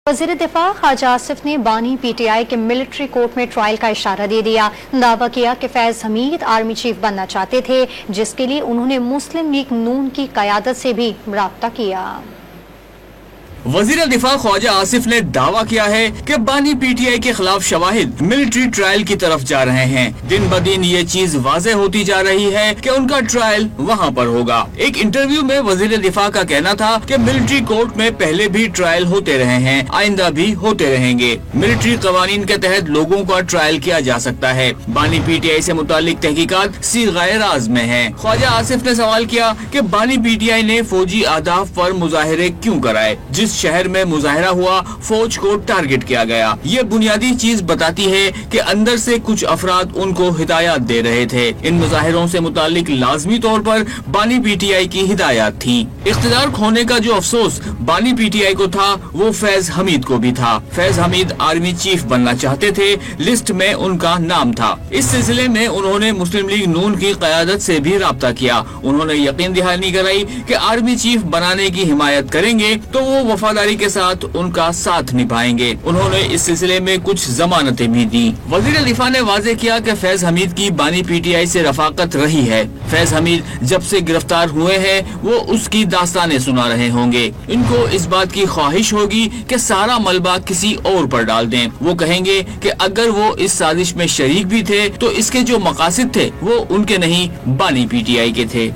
वज़ीर दिफा ख्वाजा आसिफ ने बानी PTI के मिलिट्री कोर्ट में ट्रायल का इशारा दे दिया। दावा किया कि फैज हमीद आर्मी चीफ बनना चाहते थे, जिसके लिए उन्होंने मुस्लिम लीग नून की क़यादत से भी राब्ता किया। वज़ीर दिफा ख्वाजा आसिफ ने दावा किया है कि बानी PTI के खिलाफ शवाहिद मिलिट्री ट्रायल की तरफ जा रहे हैं। दिन ब दिन ये चीज वाज़ेह होती जा रही है कि उनका ट्रायल वहाँ पर होगा। एक इंटरव्यू में वज़ीर दिफा का कहना था कि मिलिट्री कोर्ट में पहले भी ट्रायल होते रहे हैं, आइंदा भी होते रहेंगे। मिलिट्री कवानीन के तहत लोगों का ट्रायल किया जा सकता है। बानी PTI से मुतालिक तहकीकात सीग़ाए राज में है। ख्वाजा आसिफ ने सवाल किया कि बानी PTI ने फौजी अहदाफ पर मुजाहिरे क्यों कराए। जिस शहर में मुजाहिरा हुआ फौज को टारगेट किया गया। ये बुनियादी चीज बताती है कि अंदर से कुछ अफराद उनको हिदायत दे रहे थे। इन मुजाहिरों से मुतालिक लाजमी तौर पर बानी PTI की हिदायत थी। इख्तिदार खोने का जो अफसोस बानी PTI को था वो फैज हमीद को भी था। फैज हमीद आर्मी चीफ बनना चाहते थे, लिस्ट में उनका नाम था। इस सिलसिले में उन्होंने मुस्लिम लीग नून की क़यादत से भी राब्ता किया। उन्होंने यकीन दहानी कराई कि आर्मी चीफ बनाने की हिमायत करेंगे तो वो वफादारी के साथ उनका साथ निभाएंगे। उन्होंने इस सिलसिले में कुछ जमानतें भी दी। वज़ीर दिफा ने वाज़ेह किया कि फैज हमीद की बानी PTI से रफाकत रही है। फैज हमीद जब से गिरफ्तार हुए हैं वो उसकी दास्तानें सुना रहे होंगे। इनको इस बात की ख्वाहिश होगी कि सारा मलबा किसी और पर डाल दें। वो कहेंगे कि अगर वो इस साजिश में शरीक भी थे तो इसके जो मकासद थे वो उनके नहीं बानी PTI के थे।